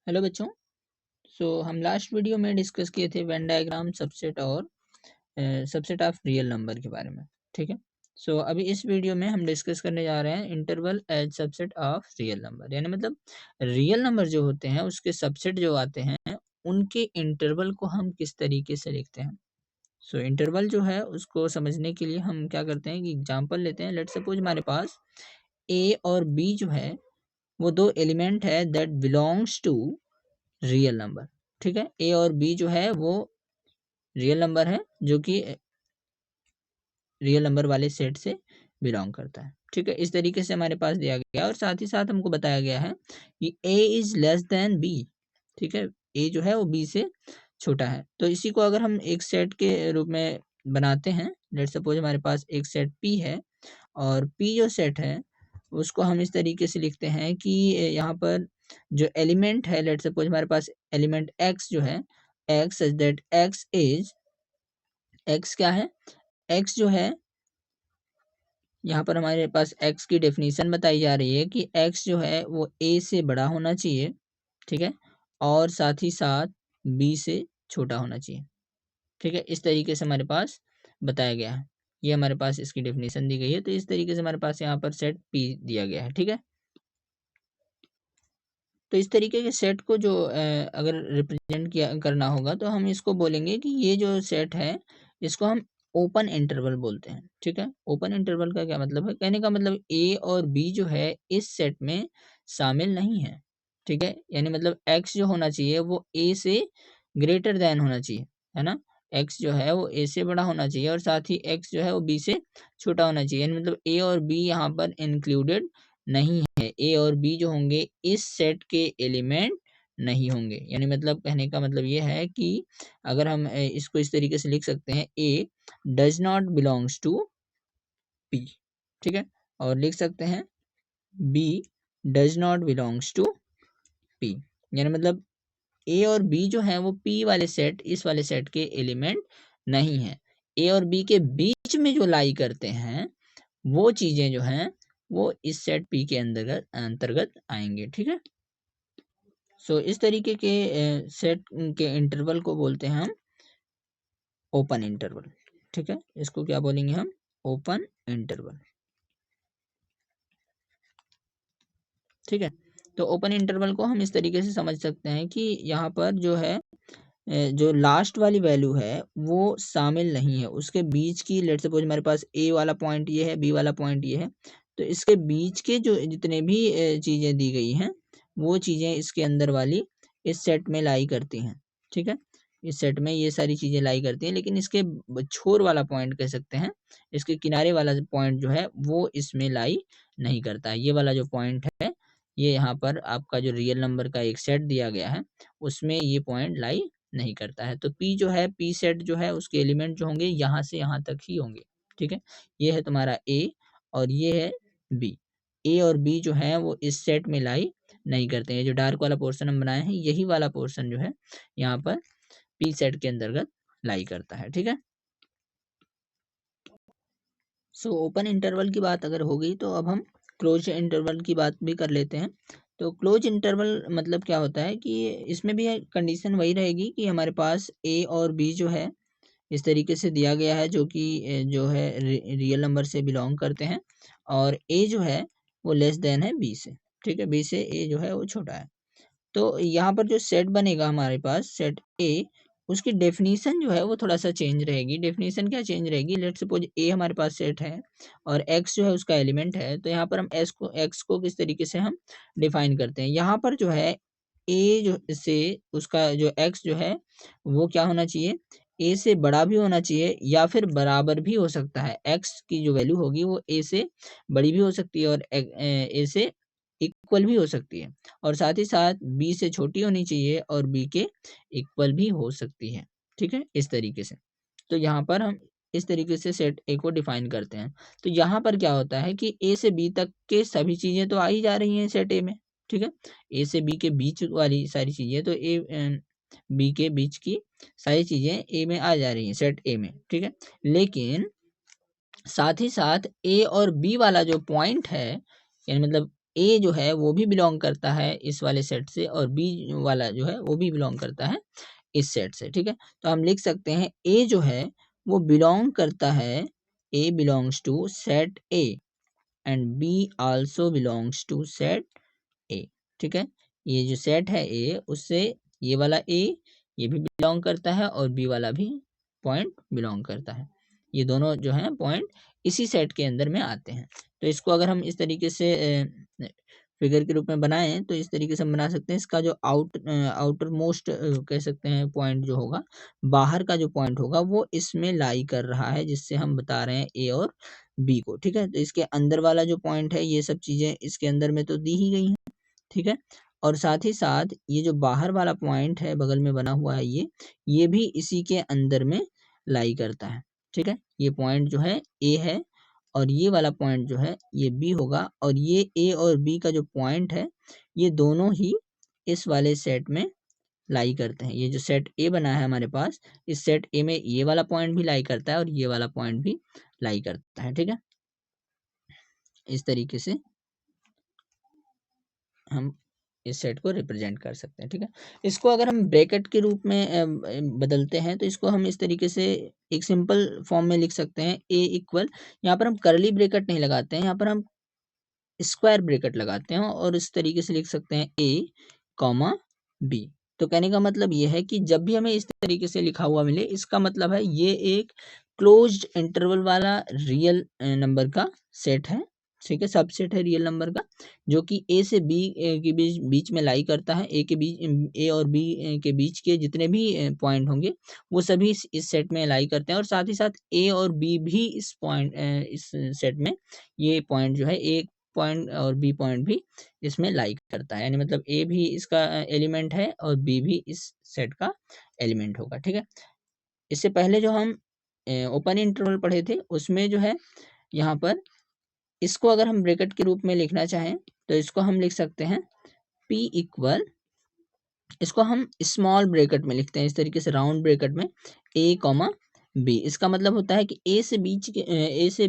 Hello बच्चों। हम last video में डिस्कस किए थे वेन डायग्राम, सबसेट और सबसेट ऑफ रियल नंबर के बारे में। ठीक है। अभी इस वीडियो में हम डिस्कस करने जा रहे हैं interval as subset of real number, यानी मतलब रियल नंबर जो होते हैं उसके सबसेट जो आते हैं उनके इंटरवल को हम किस तरीके से लिखते हैं। इंटरवल जो है उसको समझने के लिए हम क्या करते हैं कि एग्जाम्पल लेते हैं। लेट सपोज हमारे पास ए और बी जो है वो दो एलिमेंट है that belongs to real number. ठीक है, ए और बी जो है वो रियल नंबर है जो कि रियल नंबर वाले सेट से बिलोंग करता है। ठीक है, इस तरीके से हमारे पास दिया गया है और साथ ही साथ हमको बताया गया है कि ए इज लेस देन बी। ठीक है, ए जो है वो बी से छोटा है। तो इसी को अगर हम एक सेट के रूप में बनाते हैं, लेट सपोज हमारे पास एक सेट पी है और पी जो सेट है उसको हम इस तरीके से लिखते हैं कि यहाँ पर जो एलिमेंट है, लेट सपोज हमारे पास एलिमेंट एक्स जो है, x such that x is, x क्या है, एक्स जो है यहाँ पर हमारे पास एक्स की डेफिनेशन बताई जा रही है कि एक्स जो है वो ए से बड़ा होना चाहिए। ठीक है, और साथ ही साथ बी से छोटा होना चाहिए। ठीक है, इस तरीके से हमारे पास बताया गया है। ये हमारे पास इसकी डेफिनेशन दी गई है। तो इस तरीके से हमारे पास यहाँ पर सेट पी दिया गया है। ठीक है, तो इस तरीके के सेट को जो अगर रिप्रेजेंट किया करना होगा तो हम इसको बोलेंगे कि ये जो सेट है इसको हम ओपन इंटरवल बोलते हैं। ठीक है, ओपन इंटरवल का क्या मतलब है, कहने का मतलब ए और बी जो है इस सेट में शामिल नहीं है। ठीक है, यानी मतलब एक्स जो होना चाहिए वो ए से ग्रेटर देन होना चाहिए, है ना। एक्स जो है वो ए से बड़ा होना चाहिए और साथ ही एक्स जो है वो बी से छोटा होना चाहिए, यानी मतलब ए और बी यहाँ पर इंक्लूडेड नहीं है। ए और बी जो होंगे इस सेट के एलिमेंट नहीं होंगे। यानी मतलब कहने का मतलब ये है कि अगर हम इसको इस तरीके से लिख सकते हैं, A does not belongs to P. ठीक है, और लिख सकते हैं B does not belongs to P, यानी मतलब ए और बी जो है वो पी वाले सेट, इस वाले सेट के एलिमेंट नहीं है। ए और बी के बीच में जो लाई करते हैं वो चीजें जो हैं वो इस सेट पी के अंतर्गत अंतर्गत आएंगे। ठीक है, इस तरीके के सेट के इंटरवल को बोलते हैं हम ओपन इंटरवल। ठीक है, इसको क्या बोलेंगे हम, ओपन इंटरवल। ठीक है, तो ओपन इंटरवल को हम इस तरीके से समझ सकते हैं कि यहाँ पर जो है जो लास्ट वाली वैल्यू है वो शामिल नहीं है उसके बीच की। लेट सपोज हमारे पास ए वाला पॉइंट ये है, बी वाला पॉइंट ये है, तो इसके बीच के जो जितने भी चीजें दी गई हैं वो चीजें इसके अंदर वाली इस सेट में लाई करती हैं। ठीक है, इस सेट में ये सारी चीजें लाई करती हैं, लेकिन इसके छोर वाला पॉइंट कह सकते हैं, इसके किनारे वाला पॉइंट जो है वो इसमें लाई नहीं करता है। ये वाला जो पॉइंट है ये यहाँ पर आपका जो रियल नंबर का एक सेट दिया गया है उसमें ये पॉइंट लाई नहीं करता है। तो पी जो है, पी सेट जो है उसके एलिमेंट जो होंगे यहाँ से यहाँ तक ही होंगे। ठीक है, ये है तुम्हारा ए और ये है बी। ए और बी जो है वो इस सेट में लाई नहीं करते हैं। जो डार्क वाला पोर्शन हम बनाए हैं यही वाला पोर्शन जो है यहाँ पर पी सेट के अंतर्गत लाई करता है। ठीक है, ओपन इंटरवल की बात अगर हो गई तो अब हम क्लोज इंटरवल की बात भी कर लेते हैं। तो क्लोज इंटरवल मतलब क्या होता है कि इसमें भी कंडीशन वही रहेगी कि हमारे पास ए और बी जो है इस तरीके से दिया गया है जो कि जो है रियल नंबर से बिलोंग करते हैं और ए जो है वो लेस देन है बी से। ठीक है, बी से ए जो है वो छोटा है। तो यहाँ पर जो सेट बनेगा हमारे पास सेट ए, उसकी डेफिनीशन जो है वो थोड़ा सा चेंज रहेगी। डेफिनीशन क्या चेंज रहेगी, लेट सपोज ए हमारे पास सेट है और एक्स जो है उसका एलिमेंट है, तो यहाँ पर हम एक्स को किस तरीके से हम डिफाइन करते हैं। यहाँ पर जो है ए जो से उसका जो एक्स जो है वो क्या होना चाहिए, ए से बड़ा भी होना चाहिए या फिर बराबर भी हो सकता है। एक्स की जो वैल्यू होगी वो ए से बड़ी भी हो सकती है और ए से इक्वल भी हो सकती है, और साथ ही साथ बी से छोटी होनी चाहिए और बी के इक्वल भी हो सकती है। ठीक है, इस तरीके से। तो यहाँ पर हम इस तरीके से सेट ए को डिफाइन करते हैं। तो यहाँ पर क्या होता है कि ए से बी तक के सभी चीजें तो आ ही जा रही हैं सेट ए में। ठीक है, ए से बी के बीच वाली सारी चीजें तो ए बी के बीच की सारी चीजें ए में आ जा रही हैं सेट ए में। ठीक है, लेकिन साथ ही साथ ए और बी वाला जो पॉइंट है, यानी मतलब ए जो है वो भी बिलोंग करता है इस वाले सेट से और बी वाला जो है वो भी बिलोंग करता है इस सेट से, ठीक है। तो हम लिख सकते हैं ए जो है वो बिलोंग करता है, A belongs to set A and B also belongs to set A, ठीक है। ये जो सेट है ए उससे ये वाला ए ये भी बिलोंग करता है और बी वाला भी पॉइंट बिलोंग करता है। ये दोनों जो हैं पॉइंट इसी सेट के अंदर में आते हैं। तो इसको अगर हम इस तरीके से फिगर के रूप में बनाएं तो इस तरीके से हम बना सकते हैं। इसका जो आउटर मोस्ट कह सकते हैं पॉइंट जो होगा, बाहर का जो पॉइंट होगा वो इसमें लाई कर रहा है, जिससे हम बता रहे हैं ए और बी को, ठीक है। तो इसके अंदर वाला जो पॉइंट है ये सब चीजें इसके अंदर में तो दी ही गई हैं, ठीक है। और साथ ही साथ ये जो बाहर वाला पॉइंट है बगल में बना हुआ है ये भी इसी के अंदर में लाई करता है, ठीक है। ये पॉइंट जो है ए है और ये वाला पॉइंट जो है ये बी होगा और ये ए और बी का जो पॉइंट है ये दोनों ही इस वाले सेट में लाई करते हैं। ये जो सेट ए बना है हमारे पास, इस सेट ए में ये वाला पॉइंट भी लाई करता है और ये वाला पॉइंट भी लाई करता है, ठीक है। इस तरीके से हम इस सेट को रिप्रेजेंट कर सकते हैं, ठीक है। इसको अगर हम ब्रैकेट के रूप में बदलते हैं तो इसको हम इस तरीके से एक सिंपल फॉर्म में लिख सकते हैं, ए इक्वल, यहाँ पर हम करली ब्रैकेट नहीं लगाते हैं, यहाँ पर हम स्क्वायर ब्रैकेट लगाते हैं और इस तरीके से लिख सकते हैं ए कॉमा बी। तो कहने का मतलब ये है कि जब भी हमें इस तरीके से लिखा हुआ मिले इसका मतलब है ये एक क्लोज्ड इंटरवल वाला रियल नंबर का सेट है, ठीक है, सबसेट है रियल नंबर का, जो कि ए से बी के बीच में लाई करता है। ए के बीच, ए और बी के बीच के जितने भी पॉइंट होंगे वो सभी इस सेट में लाई करते हैं और साथ ही साथ ए और बी भी इस सेट में ये पॉइंट जो है ए पॉइंट और बी पॉइंट भी इसमें लाई करता है, यानी मतलब ए भी इसका एलिमेंट है और बी भी इस सेट का एलिमेंट होगा, ठीक है। इससे पहले जो हम ओपन इंटरवल पढ़े थे उसमें जो है यहाँ पर इसको अगर हम ब्रैकेट के रूप में लिखना चाहें तो इसको हम लिख सकते हैं P इक्वल, इसको हम स्मॉल ब्रैकेट में लिखते हैं इस तरीके से राउंड ब्रैकेट में, ए कॉमा बी। इसका मतलब होता है कि ए से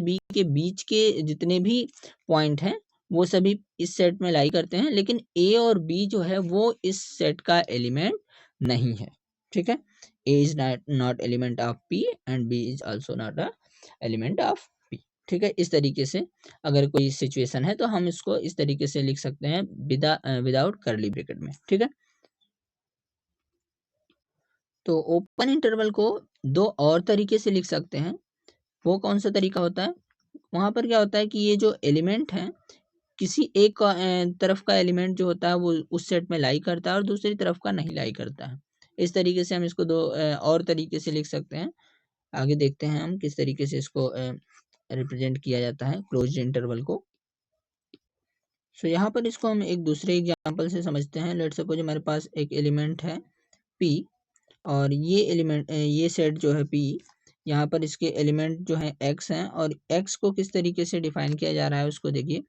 बी के बीच के जितने भी पॉइंट हैं वो सभी इस सेट में लाई करते हैं, लेकिन ए और बी जो है वो इस सेट का एलिमेंट नहीं है, ठीक है। A is not element of P and B is also not a element of P, ठीक है। इस तरीके से अगर कोई सिचुएशन है तो हम इसको इस तरीके से लिख सकते हैं विदाउट करली ब्रैकेट में, ठीक है। तो ओपन इंटरवल को दो और तरीके से लिख सकते हैं। वो कौन सा तरीका होता है, वहां पर क्या होता है कि ये जो एलिमेंट है किसी एक तरफ का एलिमेंट जो होता है वो उस सेट में लाई करता है और दूसरी तरफ का नहीं लाई करता है। इस तरीके से हम इसको दो और तरीके से लिख सकते हैं। आगे देखते हैं हम किस तरीके से इसको रिप्रेजेंट किया जाता है क्लोज्ड इंटरवल को। सो यहाँ पर इसको हम एक दूसरे एग्जांपल से समझते हैं। लेट्स सपोज हमारे पास एक एलिमेंट है पी और ये सेट जो है पी, यहाँ पर इसके एलिमेंट जो है एक्स हैं और एक्स को किस तरीके से डिफाइन किया जा रहा है उसको देखिए।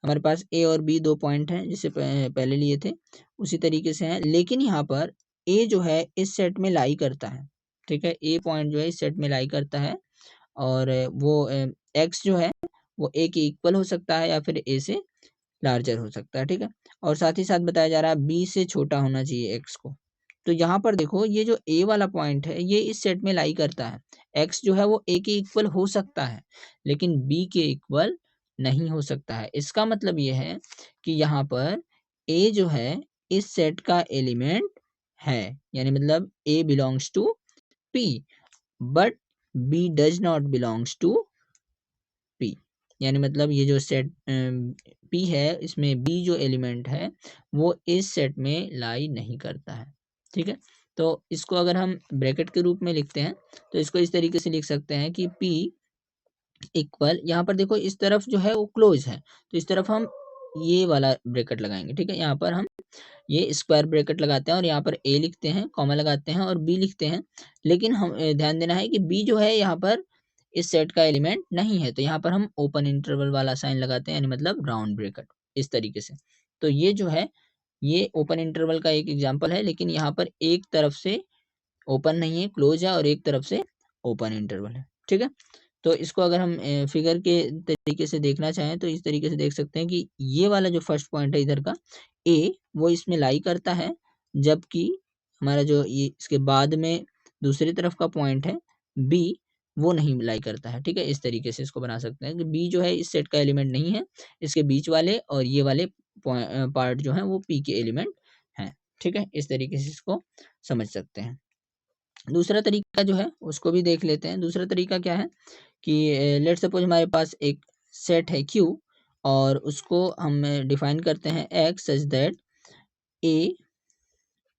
हमारे पास ए और बी दो पॉइंट हैं जिसे पहले लिए थे उसी तरीके से हैं, लेकिन यहाँ पर ए जो है इस सेट में लाई करता है, ठीक है। ए पॉइंट जो है इस सेट में लाई करता है और वो एक्स जो है वो ए के इक्वल हो सकता है या फिर ए से लार्जर हो सकता है, ठीक है। और साथ ही साथ बताया जा रहा है बी से छोटा होना चाहिए एक्स को। तो यहाँ पर देखो ये जो ए वाला पॉइंट है ये इस सेट में लाई करता है, एक्स जो है वो ए के इक्वल हो सकता है लेकिन बी के इक्वल नहीं हो सकता है। इसका मतलब ये है कि यहाँ पर ए जो है इस सेट का एलिमेंट है, यानी मतलब A belongs to P but B does not belongs to P, यानी मतलब ये जो सेट पी है इसमें बी जो एलिमेंट है वो इस सेट में लाई नहीं करता है, ठीक है। तो इसको अगर हम ब्रैकेट के रूप में लिखते हैं तो इसको इस तरीके से लिख सकते हैं कि P इक्वल, यहाँ पर देखो इस तरफ जो है वो क्लोज है तो इस तरफ हम ये वाला ब्रैकेट लगाएंगे, ठीक है। यहाँ पर हम ये स्क्वायर ब्रैकेट लगाते हैं और यहाँ पर ए लिखते हैं, कॉमा लगाते हैं और बी लिखते हैं, लेकिन हम ध्यान देना है कि बी जो है यहाँ पर इस सेट का एलिमेंट नहीं है तो यहाँ पर हम ओपन इंटरवल वाला साइन लगाते हैं, यानी मतलब राउंड ब्रैकेट इस तरीके से। तो ये जो है ये ओपन इंटरवल का एक एग्जांपल है, लेकिन यहाँ पर एक तरफ से ओपन नहीं है, क्लोज है, और एक तरफ से ओपन इंटरवल है, ठीक है। तो इसको अगर हम फिगर के तरीके से देखना चाहें तो इस तरीके से देख सकते हैं कि ये वाला जो फर्स्ट पॉइंट है इधर का ए, वो इसमें लाई करता है, जबकि हमारा जो ये इसके बाद में दूसरी तरफ का पॉइंट है बी, वो नहीं लाई करता है। ठीक है, इस तरीके से इसको बना सकते हैं कि बी जो है इस सेट का एलिमेंट नहीं है, इसके बीच वाले और ये वाले पार्ट जो है वो पी के एलिमेंट हैं। ठीक है, इस तरीके से इसको समझ सकते हैं। दूसरा तरीका जो है उसको भी देख लेते हैं। दूसरा तरीका क्या है कि लेट सपोज हमारे पास एक सेट है Q और उसको हम डिफाइन करते हैं x सच दैट A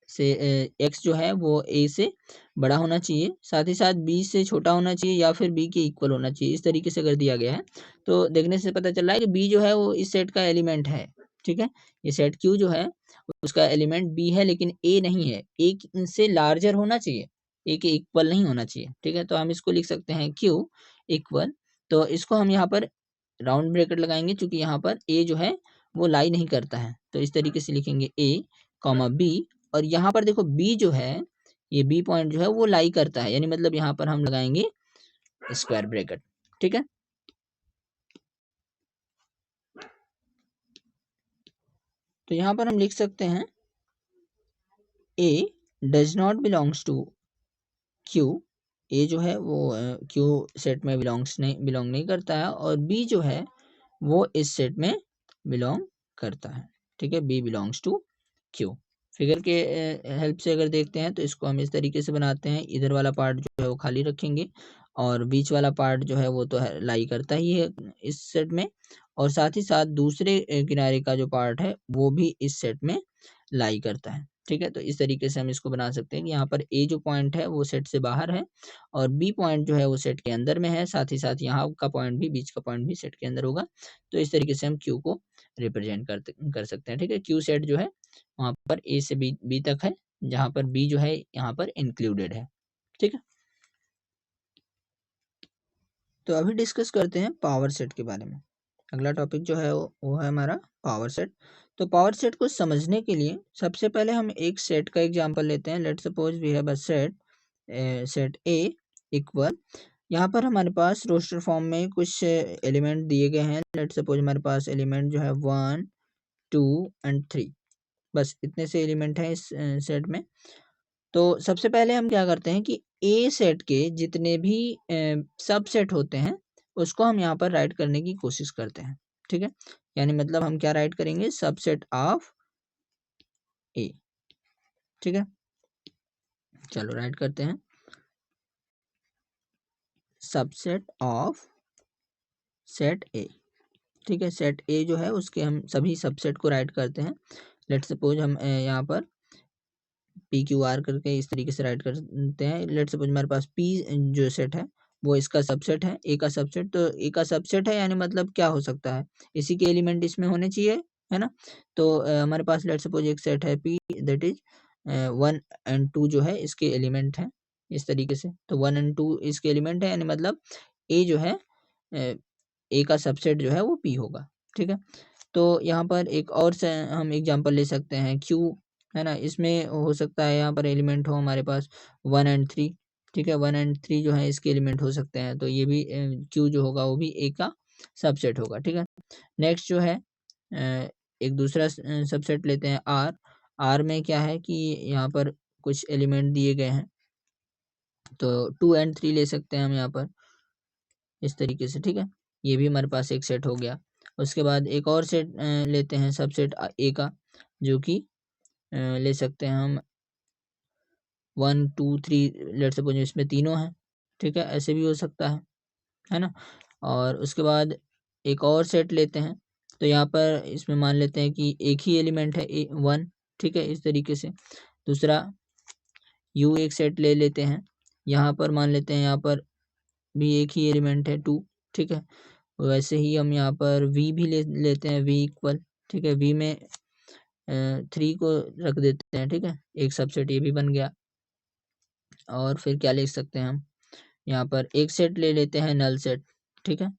से x जो है वो A से बड़ा होना चाहिए, साथ ही साथ B से छोटा होना चाहिए या फिर B के इक्वल होना चाहिए। इस तरीके से अगर दिया गया है तो देखने से पता चल रहा है कि B जो है वो इस सेट का एलिमेंट है। ठीक है, ये सेट Q जो है उसका एलिमेंट B है लेकिन A नहीं है, A से लार्जर होना चाहिए, A के इक्वल नहीं होना चाहिए। ठीक है, तो हम इसको लिख सकते हैं Q इक्वल, तो इसको हम यहाँ पर राउंड ब्रैकेट लगाएंगे क्योंकि यहाँ पर A जो है वो लाई नहीं करता है, तो इस तरीके से लिखेंगे A कॉमा B, और यहाँ पर देखो B जो है, ये B पॉइंट जो है वो लाई करता है, यानी मतलब यहाँ पर हम लगाएंगे स्क्वायर ब्रैकेट। ठीक है, तो यहाँ पर हम लिख सकते हैं A does not belongs to Q, A जो है वो Q सेट में बिलोंग नहीं करता है, और B जो है वो इस सेट में बिलोंग करता है। ठीक है, B belongs to Q। Figure के हेल्प से अगर देखते हैं तो इसको हम इस तरीके से बनाते हैं, इधर वाला पार्ट जो है वो खाली रखेंगे और बीच वाला पार्ट जो है वो तो लाई करता ही है इस सेट में, और साथ ही साथ दूसरे किनारे का जो पार्ट है वो भी इस सेट में लाई करता है। ठीक है, तो इस तरीके से हम इसको बना सकते हैं कि यहाँ पर ए जो पॉइंट है वो सेट से बाहर है और बी पॉइंट जो है वो सेट के अंदर में है, साथ ही साथ यहाँ का पॉइंट भी, बीच का पॉइंट भी सेट के अंदर होगा। तो इस तरीके से हम क्यू को रिप्रेजेंट कर सकते हैं। ठीक है, क्यू सेट जो है वहाँ पर ए से बी तक है, जहाँ पर बी जो है यहाँ पर इंक्लूडेड है। ठीक है, तो अभी डिस्कस करते हैं पावर सेट के बारे में। अगला टॉपिक जो है वो है हमारा पावर सेट। तो पावर सेट को समझने के लिए सबसे पहले हम एक सेट का एग्जांपल लेते हैं। Let suppose we have a set A equal, यहाँ पर हमारे पास रोस्टर फॉर्म में कुछ एलिमेंट दिए गए हैं। लेट सपोज हमारे पास एलिमेंट जो है 1 2 एंड 3, बस इतने से एलिमेंट हैं इस सेट में। तो सबसे पहले हम क्या करते हैं कि ए सेट के जितने भी सब सेट होते हैं उसको हम यहाँ पर राइट करने की कोशिश करते हैं। ठीक है, यानी मतलब हम क्या राइट करेंगे, सबसेट ऑफ ए। ठीक है, चलो राइट करते हैं, सबसेट ऑफ सेट ए। ठीक है, सेट ए जो है उसके हम सभी सबसेट को राइट करते हैं। लेट सपोज हम यहाँ पर पी क्यू आर करके इस तरीके से राइट करते हैं। लेट सपोज हमारे पास पी जो सेट है वो इसका सबसेट है, ए का सबसेट, तो ए का सबसेट है यानी मतलब क्या हो सकता है, इसी के एलिमेंट इसमें होने चाहिए, है ना। तो हमारे पास लेट सपोज एक सेट है पी, दैट इज 1 एंड 2 जो है इसके एलिमेंट हैं इस तरीके से। तो 1 एंड 2 इसके एलिमेंट है, यानी मतलब ए जो है ए का सबसेट जो है वो पी होगा। ठीक है, तो यहाँ पर एक और से हम एग्जांपल ले सकते हैं क्यू, है ना। इसमें हो सकता है यहाँ पर एलिमेंट हो हमारे पास 1 एंड 3। ठीक है, 1 एंड 3 जो है इसके एलिमेंट हो सकते हैं, तो ये भी क्यू जो होगा वो भी ए का सबसेट होगा। ठीक है, नेक्स्ट जो है एक दूसरा सबसेट लेते हैं आर। आर में क्या है कि यहाँ पर कुछ एलिमेंट दिए गए हैं, तो 2 एंड 3 ले सकते हैं हम यहाँ पर इस तरीके से। ठीक है, ये भी हमारे पास एक सेट हो गया। उसके बाद एक और सेट लेते हैं सबसेट ए का, जो कि ले सकते हैं हम 1 2 3, लेट सपोज इसमें तीनों हैं। ठीक है, ऐसे भी हो सकता है ना। और उसके बाद एक और सेट लेते हैं, तो यहाँ पर इसमें मान लेते हैं कि एक ही एलिमेंट है ए 1। ठीक है, इस तरीके से। दूसरा यू एक सेट ले लेते हैं, यहाँ पर मान लेते हैं यहाँ पर भी एक ही एलिमेंट है 2। ठीक है, वैसे ही हम यहाँ पर वी भी लेते हैं, वी इक्वल। ठीक है, वी में 3 को रख देते हैं। ठीक है, एक सबसेट ये भी बन गया। और फिर क्या लिख सकते हैं हम, यहाँ पर एक सेट ले लेते हैं नल सेट। ठीक है,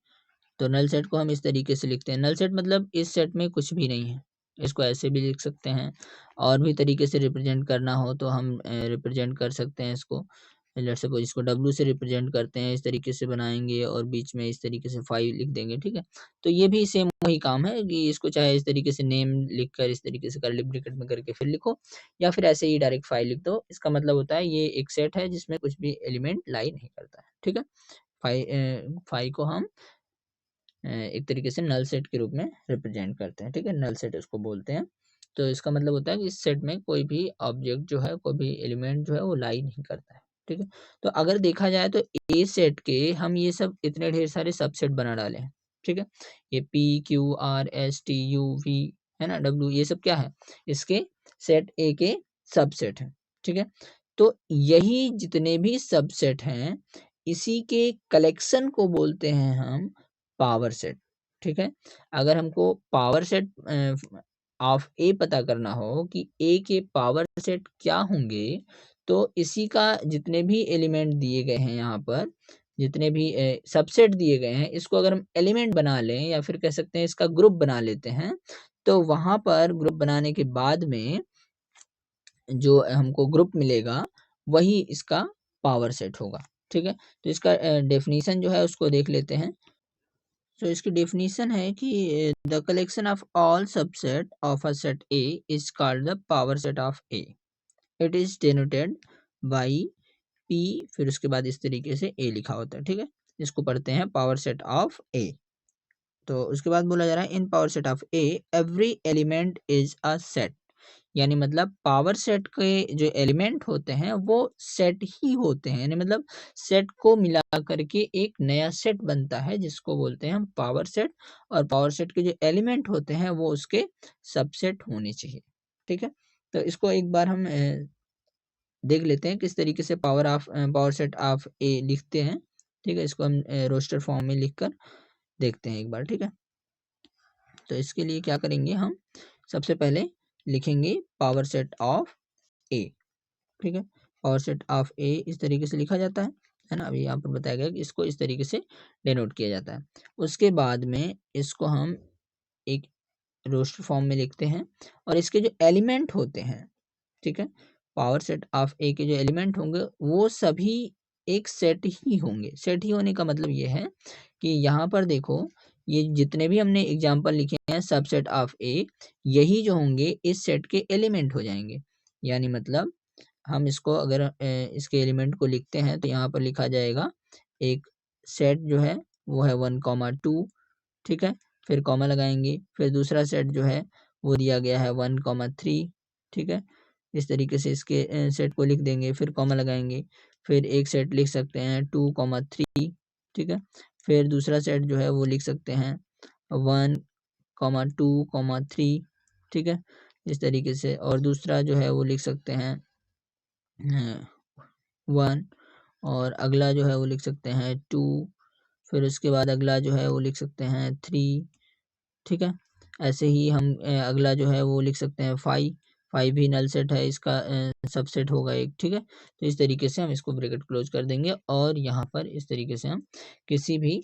तो नल सेट को हम इस तरीके से लिखते हैं, नल सेट मतलब इस सेट में कुछ भी नहीं है। इसको ऐसे भी लिख सकते हैं, और भी तरीके से रिप्रेजेंट करना हो तो हम रिप्रेजेंट कर सकते हैं इसको। लेट्स सपोज इसको W से रिप्रेजेंट करते हैं, इस तरीके से बनाएंगे और बीच में इस तरीके से 5 लिख देंगे, ठीक है। तो ये भी सेम वही काम है कि इसको चाहे इस तरीके से नेम लिखकर इस तरीके से कर्ली ब्रैकेट में करके फिर लिखो, या फिर ऐसे ही डायरेक्ट 5 लिख दो। इसका मतलब होता है ये एक सेट है जिसमें कुछ भी एलिमेंट लाई नहीं करता है, ठीक है। 5 को हम एक तरीके से नल सेट के रूप में रिप्रेजेंट करते हैं, ठीक है। नल सेट उसको बोलते हैं। तो इसका मतलब होता है कि इस सेट में कोई भी ऑब्जेक्ट जो है, कोई भी एलिमेंट जो है वो लाई नहीं करता है, ठीक है। तो अगर देखा जाए तो ए सेट के हम ये सब इतने ढेर सारे सबसेट बना डाले हैं, ठीक है। ये PQRSTUV है ना, W, ये सब क्या है, इसके सेट ए के सबसेट है, ठीक है। तो यही जितने भी सबसेट हैं, इसी के कलेक्शन को बोलते हैं हम पावर सेट, ठीक है। अगर हमको पावर सेट ऑफ ए पता करना हो कि ए के पावर सेट क्या होंगे, तो इसी का जितने भी एलिमेंट दिए गए हैं यहाँ पर, जितने भी सबसेट दिए गए हैं, इसको अगर हम एलिमेंट बना लें या फिर कह सकते हैं इसका ग्रुप बना लेते हैं, तो वहां पर ग्रुप बनाने के बाद में जो हमको ग्रुप मिलेगा वही इसका पावर सेट होगा, ठीक है। तो इसका डेफिनेशन जो है उसको देख लेते हैं। तो इसकी डेफिनेशन है कि the collection of all subset of a set A is called the power set of A. It is denoted by P, फिर उसके बाद इस तरीके से ए लिखा होता है, ठीक है। इसको पढ़ते हैं पावर सेट ऑफ ए। तो उसके बाद बोला जा रहा है in power set of A every element is a set, यानी मतलब पावर सेट के जो एलिमेंट होते हैं वो सेट ही होते हैं, यानी मतलब सेट को मिला करके एक नया सेट बनता है जिसको बोलते हैं हम पावर सेट। और पावर सेट के जो एलिमेंट होते हैं वो उसके सबसेट होने चाहिए, ठीक है। तो इसको एक बार हम देख लेते हैं किस तरीके से पावर सेट ऑफ ए लिखते हैं, ठीक है। इसको हम रोस्टर फॉर्म में लिखकर देखते हैं एक बार, ठीक है। तो इसके लिए क्या करेंगे, हम सबसे पहले लिखेंगे पावर सेट ऑफ ए, ठीक है। पावर सेट ऑफ ए इस तरीके से लिखा जाता है ना। अभी यहाँ पर बताया गया कि इसको इस तरीके से डिनोट किया जाता है। उसके बाद में इसको हम एक रोस्टर फॉर्म में लिखते हैं और इसके जो एलिमेंट होते हैं, ठीक है, पावर सेट ऑफ ए के जो एलिमेंट होंगे वो सभी एक सेट ही होंगे। सेट ही होने का मतलब ये है कि यहाँ पर देखो, ये जितने भी हमने एग्जाम्पल लिखे हैं सबसेट ऑफ ए, यही जो होंगे इस सेट के एलिमेंट हो जाएंगे। यानी मतलब हम इसको अगर इसके एलिमेंट को लिखते हैं तो यहाँ पर लिखा जाएगा एक सेट जो है वो है 1,2, ठीक है। फिर कॉमा लगाएंगे, फिर दूसरा सेट जो है वो दिया गया है 1,3, ठीक है। इस तरीके से इसके सेट को लिख देंगे, फिर कॉमा लगाएंगे, फिर एक सेट लिख सकते हैं 2,3, ठीक है। फिर दूसरा सेट जो है वो लिख सकते हैं 1,2,3, ठीक है, इस तरीके से। और दूसरा जो है वो लिख सकते हैं 1, और अगला जो है वो लिख सकते हैं 2, फिर उसके बाद अगला जो है वो लिख सकते हैं 3, ठीक है। ऐसे ही हम अगला जो है वो लिख सकते हैं 5, 5 भी नल सेट है, इसका सबसेट होगा एक, ठीक है। तो इस तरीके से हम इसको ब्रैकेट क्लोज कर देंगे और यहाँ पर इस तरीके से हम किसी भी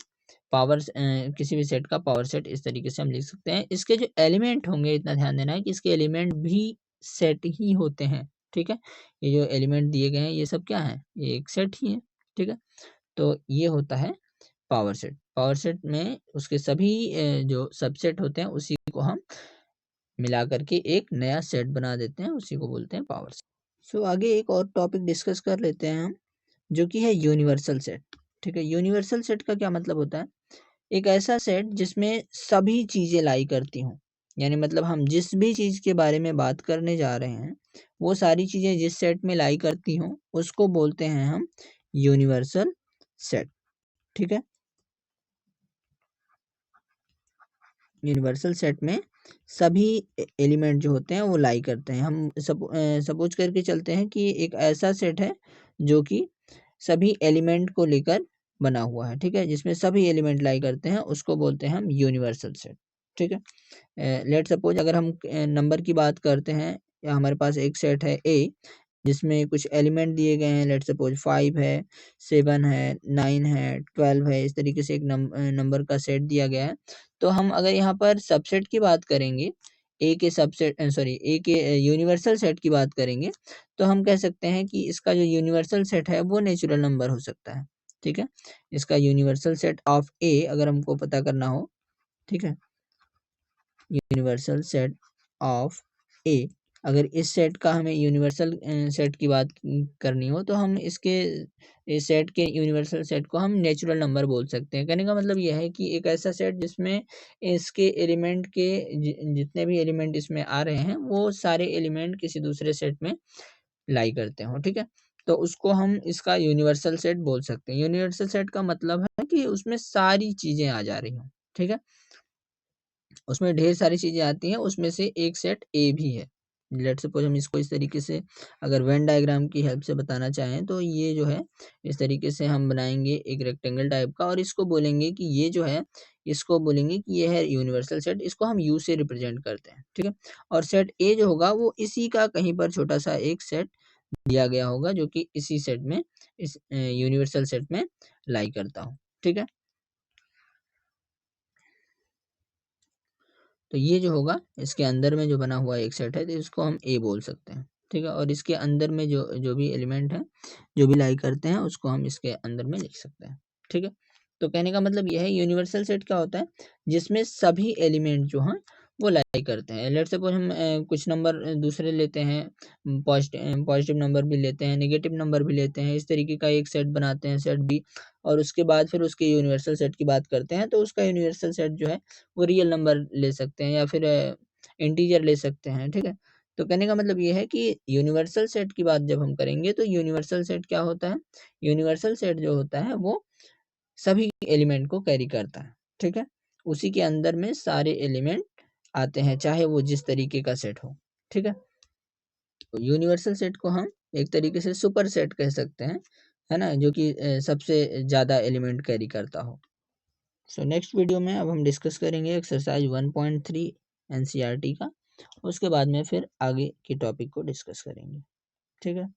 किसी भी सेट का पावर सेट इस तरीके से हम लिख सकते हैं। इसके जो एलिमेंट होंगे, इतना ध्यान देना है कि इसके एलिमेंट भी सेट ही होते हैं, ठीक है। ये जो एलिमेंट दिए गए हैं ये सब क्या है, ये एक सेट ही है, ठीक है। तो ये होता है पावर सेट। पावर सेट में उसके सभी जो सबसेट होते हैं उसी को हम मिला करके एक नया सेट बना देते हैं, उसी को बोलते हैं पावर सेट। सो आगे एक और टॉपिक डिस्कस कर लेते हैं हम, जो कि है यूनिवर्सल सेट, ठीक है। यूनिवर्सल सेट का क्या मतलब होता है, एक ऐसा सेट जिसमें सभी चीजें लाई करती हों, यानी मतलब हम जिस भी चीज के बारे में बात करने जा रहे हैं वो सारी चीजें जिस सेट में लाई करती हों उसको बोलते हैं हम यूनिवर्सल सेट, ठीक है। यूनिवर्सल सेट में सभी एलिमेंट जो होते हैं वो लाई करते हैं। हम सपोज करके चलते हैं कि एक ऐसा सेट है जो कि सभी एलिमेंट को लेकर बना हुआ है, ठीक है, जिसमें सभी एलिमेंट लाई करते हैं, उसको बोलते हैं हम यूनिवर्सल सेट, ठीक है। लेट सपोज अगर हम नंबर की बात करते हैं, या हमारे पास एक सेट है ए जिसमें कुछ एलिमेंट दिए गए हैं, लेट सपोज 5 है, 7 है, 9 है, 12 है, इस तरीके से एक नंबर का सेट दिया गया है। तो हम अगर यहाँ पर सबसेट की बात करेंगे, ए के सबसेट सॉरी ए के यूनिवर्सल सेट की बात करेंगे तो हम कह सकते हैं कि इसका जो यूनिवर्सल सेट है वो नेचुरल नंबर हो सकता है। ठीक है, इसका यूनिवर्सल सेट ऑफ ए अगर हमको पता करना हो, ठीक है, यूनिवर्सल सेट ऑफ ए, अगर इस सेट का हमें यूनिवर्सल सेट की बात करनी हो तो हम इसके इस सेट के यूनिवर्सल सेट को हम नेचुरल नंबर बोल सकते हैं। कहने का मतलब यह है कि एक ऐसा सेट जिसमें इसके एलिमेंट के जितने भी एलिमेंट इसमें आ रहे हैं वो सारे एलिमेंट किसी दूसरे सेट में लाई करते हो। ठीक है, तो उसको हम इसका यूनिवर्सल सेट बोल सकते हैं। यूनिवर्सल सेट का मतलब है कि उसमें सारी चीजें आ जा रही हो। ठीक है, उसमें ढेर सारी चीज़ें आती हैं, उसमें से एक सेट ए भी है। लेट्स सपोज़ हम इसको इस तरीके से अगर वेन डायग्राम की हेल्प से बताना चाहें तो ये जो है इस तरीके से हम बनाएँगे एक रेक्टेंगल टाइप का और इसको बोलेंगे कि ये जो है, इसको बोलेंगे कि ये है यूनिवर्सल सेट, इसको हम यू से रिप्रेजेंट करते हैं। ठीक है? और सेट ए जो होगा वो इसी का कहीं पर छोटा-सा एक सेट दिया गया होगा जो कि इसी सेट में इस यूनिवर्सल सेट में लाई करता हो। ठीक है? तो ये जो होगा इसके अंदर में जो बना हुआ एक सेट है तो इसको हम ए बोल सकते हैं। ठीक है, और इसके अंदर में जो जो भी एलिमेंट है जो भी लाई करते हैं उसको हम इसके अंदर में लिख सकते हैं। ठीक है, तो कहने का मतलब यह है यूनिवर्सल सेट क्या होता है जिसमें सभी एलिमेंट जो हैं वो लाई करते हैं। लेट्स सपोज हम कुछ नंबर दूसरे लेते हैं, पॉजिटिव नंबर भी लेते हैं, नेगेटिव नंबर भी लेते हैं, इस तरीके का एक सेट बनाते हैं सेट बी, और उसके बाद फिर उसके यूनिवर्सल सेट की बात करते हैं तो उसका यूनिवर्सल सेट जो है वो रियल नंबर ले सकते हैं या फिर इंटीजर ले सकते हैं। ठीक है, तो कहने का मतलब ये है कि यूनिवर्सल सेट की बात जब हम करेंगे तो यूनिवर्सल सेट क्या होता है, यूनिवर्सल सेट जो होता है वो सभी एलिमेंट को कैरी करता है। ठीक है, उसी के अंदर में सारे एलिमेंट आते हैं चाहे वो जिस तरीके का सेट हो। ठीक है, तो यूनिवर्सल सेट को हम एक तरीके से सुपर सेट कह सकते हैं, है ना, जो कि सबसे ज़्यादा एलिमेंट कैरी करता हो। सो नेक्स्ट वीडियो में अब हम डिस्कस करेंगे एक्सरसाइज 1.3 एनसीईआरटी का, उसके बाद में फिर आगे की टॉपिक को डिस्कस करेंगे। ठीक है।